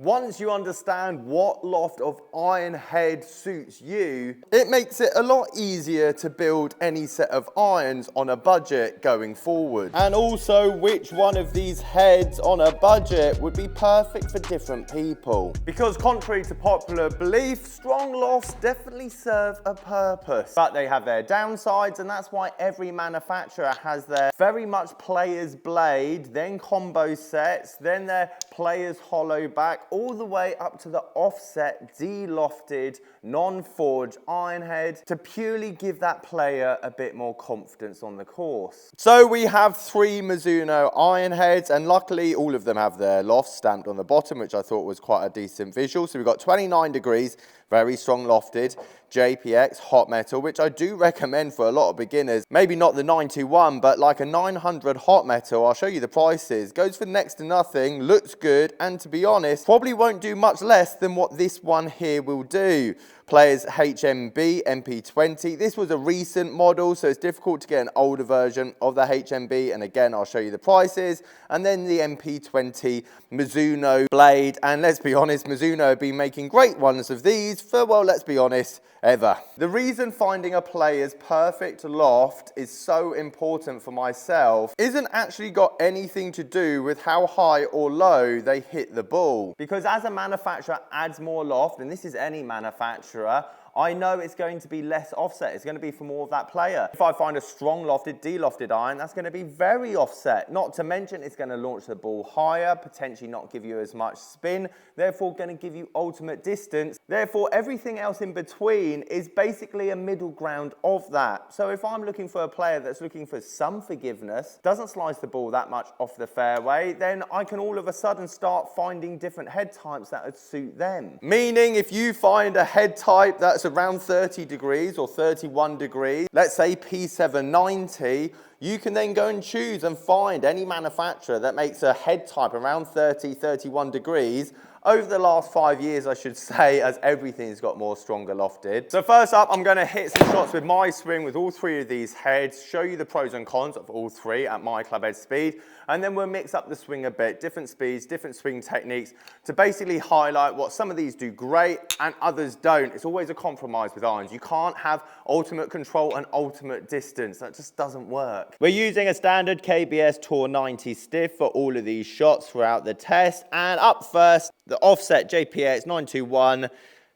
Once you understand what loft of iron head suits you, it makes it a lot easier to build any set of irons on a budget going forward. And also which one of these heads on a budget would be perfect for different people. Because contrary to popular belief, strong lofts definitely serve a purpose. But they have their downsides, and that's why every manufacturer has their very much player's blade, then combo sets, then their player's hollow back, all the way up to the offset, de-lofted, non-forged iron head to purely give that player a bit more confidence on the course. So we have 3 Mizuno iron heads, and luckily all of them have their loft stamped on the bottom, which I thought was quite a decent visual. So we've got 29 degrees, very strong lofted, JPX hot metal, which I do recommend for a lot of beginners. Maybe not the 921, but like a 900 hot metal, I'll show you the prices. Goes for next to nothing, looks good, and to be honest, probably won't do much less than what this one here will do. Players HMB MP20. This was a recent model, so it's difficult to get an older version of the HMB, and again, I'll show you the prices. And then the MP20 Mizuno blade, and let's be honest, Mizuno have been making great ones of these for, well, let's be honest, ever. The reason finding a player's perfect loft is so important for myself isn't actually got anything to do with how high or low they hit the ball. Because as a manufacturer adds more loft, and this is any manufacturer, I know it's going to be less offset. It's going to be for more of that player. If I find a strong lofted, de-lofted iron, that's going to be very offset. Not to mention it's going to launch the ball higher, potentially not give you as much spin, therefore going to give you ultimate distance. Therefore, everything else in between is basically a middle ground of that. So if I'm looking for a player that's looking for some forgiveness, doesn't slice the ball that much off the fairway, then I can all of a sudden start finding different head types that would suit them. Meaning if you find a head type that's around 30 degrees or 31 degrees, let's say P790, you can then go and choose and find any manufacturer that makes a head type around 30, 31 degrees. Over the last 5 years, I should say, as everything's got more stronger lofted. So first up, I'm going to hit some shots with my swing with all 3 of these heads, show you the pros and cons of all 3 at my club head speed, and then we'll mix up the swing a bit, different speeds, different swing techniques, to basically highlight what some of these do great and others don't. It's always a compromise with irons. You can't have ultimate control and ultimate distance. That just doesn't work. We're using a standard KBS Tour 90 stiff for all of these shots throughout the test, and up first, the offset JPX 921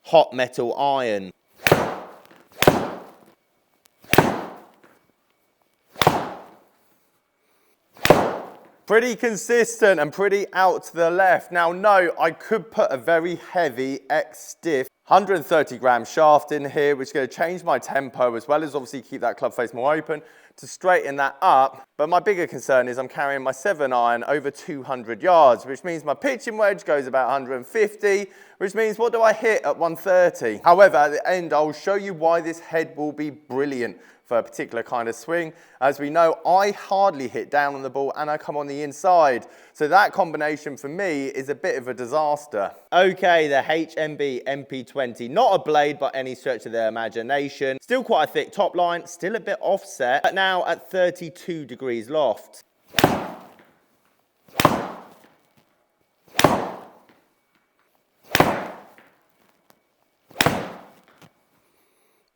hot metal iron. Pretty consistent and pretty out to the left. Now, no, I could put a very heavy X-stiff 130 gram shaft in here, which is going to change my tempo as well as obviously keep that club face more open to straighten that up. But my bigger concern is I'm carrying my 7-iron over 200 yards, which means my pitching wedge goes about 150, which means what do I hit at 130? However, at the end, I'll show you why this head will be brilliant for a particular kind of swing. As we know, I hardly hit down on the ball and I come on the inside. So that combination for me is a bit of a disaster. Okay, the HMB MP20, not a blade by any stretch of the imagination. Still quite a thick top line, still a bit offset, but now at 32 degrees loft.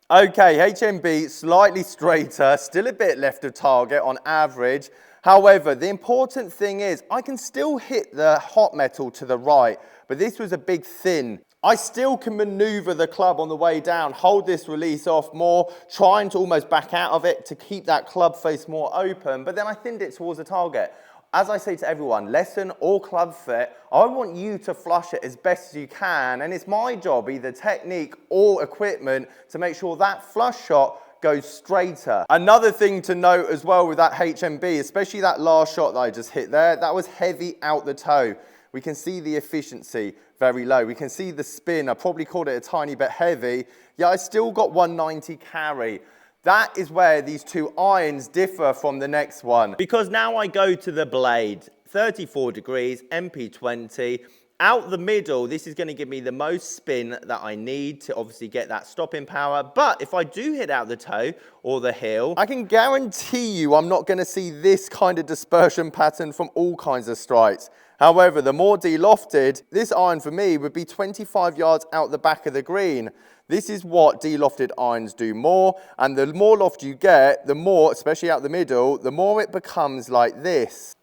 Okay, HMB slightly straighter, still a bit left of target on average. However, the important thing is I can still hit the hot metal to the right, but this was a big thin. I still can maneuver the club on the way down, hold this release off more, trying to almost back out of it to keep that club face more open, but then I thinned it towards the target. As I say to everyone, lesson or club fit, I want you to flush it as best as you can, and it's my job, either technique or equipment, to make sure that flush shot goes straighter. Another thing to note as well with that HMB, especially that last shot that I just hit there, that was heavy out the toe. We can see the efficiency very low. We can see the spin. I probably called it a tiny bit heavy. Yeah, I still got 190 carry. That is where these 2 irons differ from the next one. Because now I go to the blade, 34 degrees, MP20. Out the middle, this is going to give me the most spin that I need to obviously get that stopping power. But if I do hit out the toe or the heel, I can guarantee you I'm not going to see this kind of dispersion pattern from all kinds of strikes. However, the more de-lofted, this iron for me would be 25 yards out the back of the green. This is what de-lofted irons do more, and the more loft you get, the more, especially out the middle, the more it becomes like this.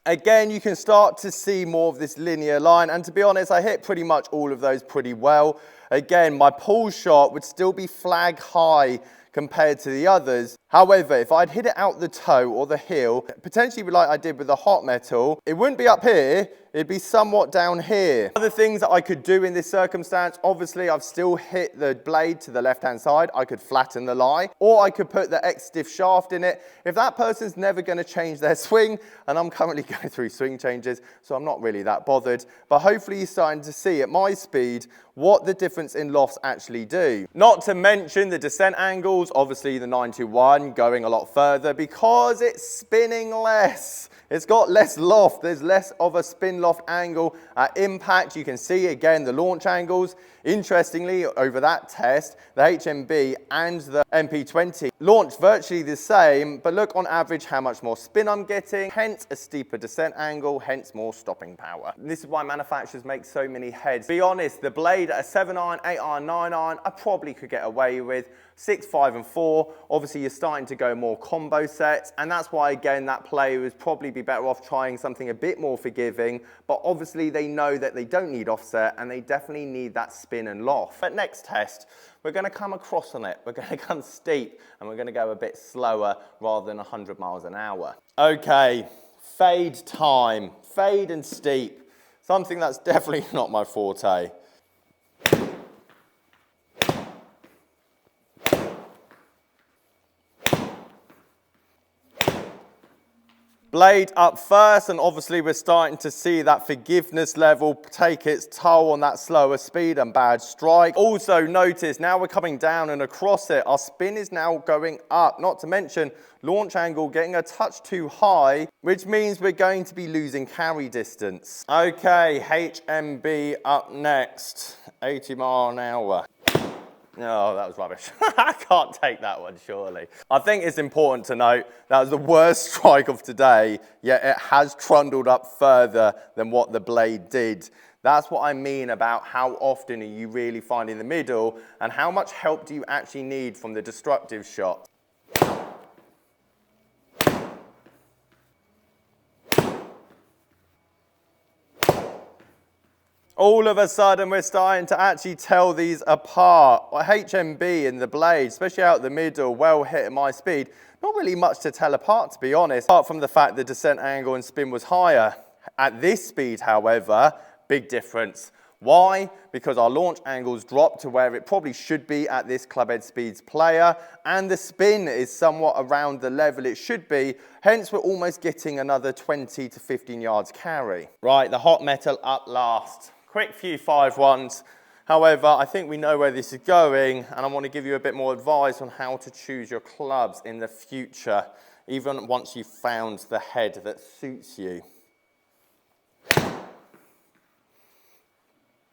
Again, you can start to see more of this linear line, and to be honest, I hit pretty much all of those pretty well. Again, my pull shot would still be flag high compared to the others. However, if I'd hit it out the toe or the heel, potentially like I did with the hot metal, it wouldn't be up here, it'd be somewhat down here. Other things that I could do in this circumstance, obviously I've still hit the blade to the left-hand side. I could flatten the lie, or I could put the X-stiff shaft in it. If that person's never gonna change their swing, and I'm currently going through swing changes, so I'm not really that bothered, but hopefully you're starting to see at my speed what the difference in lofts actually do. Not to mention the descent angles, obviously the 921 going a lot further because it's spinning less. It's got less loft, there's less of a spin loft angle. At impact, you can see again the launch angles. Interestingly, over that test, the HMB and the MP20 launched virtually the same, but look on average how much more spin I'm getting, hence a steeper descent angle, hence more stopping power. This is why manufacturers make so many heads. Be honest, the blade at a 7 iron, 8 iron, 9 iron, I probably could get away with. 6, 5 and 4, obviously you're starting to go more combo sets, and that's why again that player would probably be better off trying something a bit more forgiving, but obviously they know that they don't need offset and they definitely need that spin and loft. But next test, we're going to come across on it, we're going to come steep and we're going to go a bit slower rather than 100 miles an hour. Okay, fade time, fade and steep, something that's definitely not my forte. Blade up first, and obviously we're starting to see that forgiveness level take its toll on that slower speed and bad strike. Also notice now we're coming down and across it, our spin is now going up, not to mention launch angle getting a touch too high, which means we're going to be losing carry distance. Okay, HMB up next, 80 mile an hour. Oh, that was rubbish. I can't take that one, surely. I think it's important to note that was the worst strike of today, yet it has trundled up further than what the blade did. That's what I mean about how often are you really finding the middle and how much help do you actually need from the destructive shot. All of a sudden, we're starting to actually tell these apart. HMB in the blade, especially out the middle, well hit at my speed. Not really much to tell apart, to be honest, apart from the fact the descent angle and spin was higher. At this speed, however, big difference. Why? Because our launch angles dropped to where it probably should be at this clubhead speeds player, and the spin is somewhat around the level it should be, hence we're almost getting another 20 to 15 yards carry. Right, the hot metal up last. Quick few 5-1s. However, I think we know where this is going, and I want to give you a bit more advice on how to choose your clubs in the future, even once you've found the head that suits you.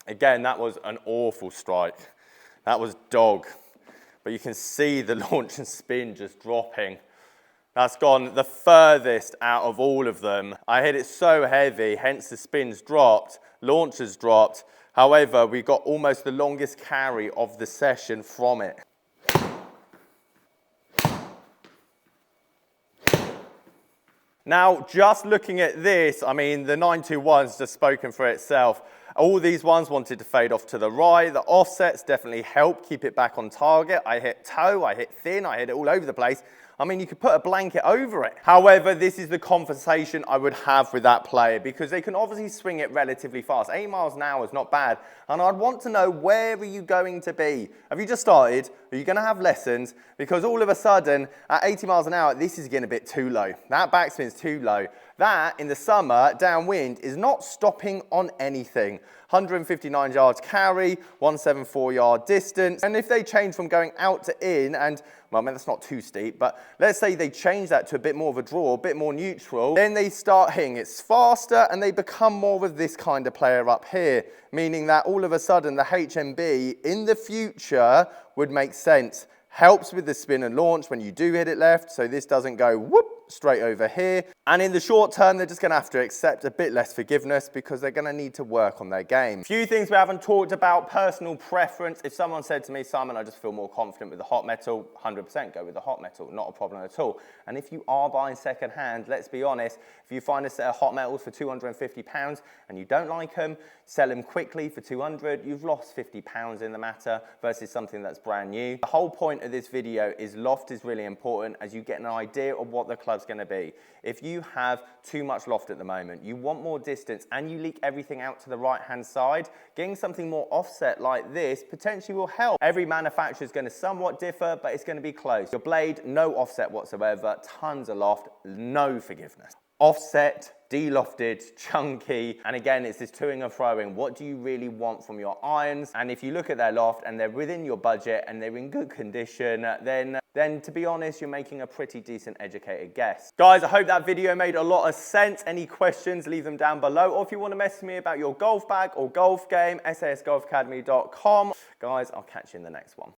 Again, that was an awful strike. That was dog. But you can see the launch and spin just dropping. That's gone the furthest out of all of them. I hit it so heavy, hence the spin's dropped, launch has dropped. However, we got almost the longest carry of the session from it. Now, just looking at this, I mean, the 921's just spoken for itself. All these ones wanted to fade off to the right. The offsets definitely help keep it back on target. I hit toe, I hit thin, I hit it all over the place. I mean, you could put a blanket over it. However, this is the conversation I would have with that player because they can obviously swing it relatively fast. 8 miles an hour is not bad. And I'd want to know, where are you going to be? Have you just started? Are you going to have lessons? Because all of a sudden, at 80 miles an hour, this is getting a bit too low. That backspin's too low. That, in the summer, downwind, is not stopping on anything. 159 yards carry, 174 yard distance. And if they change from going out to in, and, well, I mean, that's not too steep, but let's say they change that to a bit more of a draw, a bit more neutral, then they start hitting it faster and they become more of this kind of player up here, meaning that all of a sudden the HMB in the future would make sense. Helps with the spin and launch when you do hit it left, so this doesn't go whoop straight over here. And in the short term, they're just gonna have to accept a bit less forgiveness because they're gonna need to work on their game. Few things we haven't talked about: personal preference. If someone said to me, Simon, I just feel more confident with the hot metal, 100% go with the hot metal, not a problem at all. And if you are buying second hand, let's be honest, if you find a set of hot metals for £250 and you don't like them, sell them quickly for 200, you've lost £50 in the matter versus something that's brand new. The whole point of this video is loft is really important as you get an idea of what the club's going to be. If you have too much loft at the moment, you want more distance and you leak everything out to the right hand side, getting something more offset like this potentially will help. Every manufacturer is going to somewhat differ, but it's going to be close. Your blade, no offset whatsoever, tons of loft, no forgiveness. Offset, de-lofted, chunky, and again, it's this toing and froing. What do you really want from your irons? And if you look at their loft and they're within your budget and they're in good condition, then to be honest, you're making a pretty decent educated guess. Guys, I hope that video made a lot of sense. Any questions, leave them down below. Or if you want to message me about your golf bag or golf game, sasgolfacademy.com. Guys, I'll catch you in the next one.